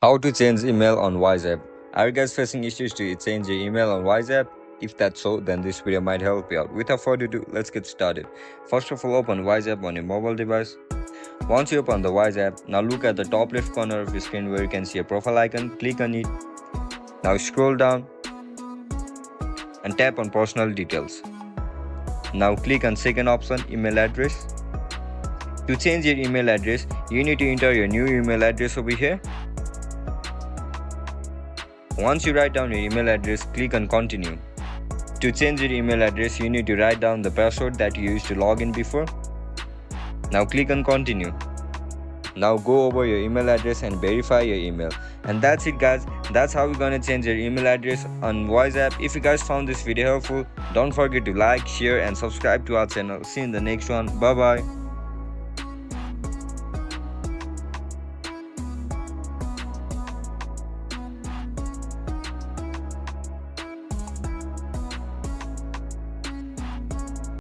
How to change email on WhatsApp. Are you guys facing issues to change your email on WhatsApp? If that's so, then this video might help you out. Without further ado, let's get started. First of all, open WhatsApp on your mobile device. Once you open the WhatsApp, now look at the top left corner of your screen where you can see a profile icon. Click on it. Now scroll down and tap on personal details. Now click on second option, email address. To change your email address, you need to enter your new email address over here. Once you write down your email address, click on continue. To change your email address, you need to write down the password that you used to log in before. Now click on continue. Now go over your email address and verify your email. And that's it guys, that's how you're gonna change your email address on WhatsApp. If you guys found this video helpful, don't forget to like, share and subscribe to our channel. See you in the next one. Bye bye.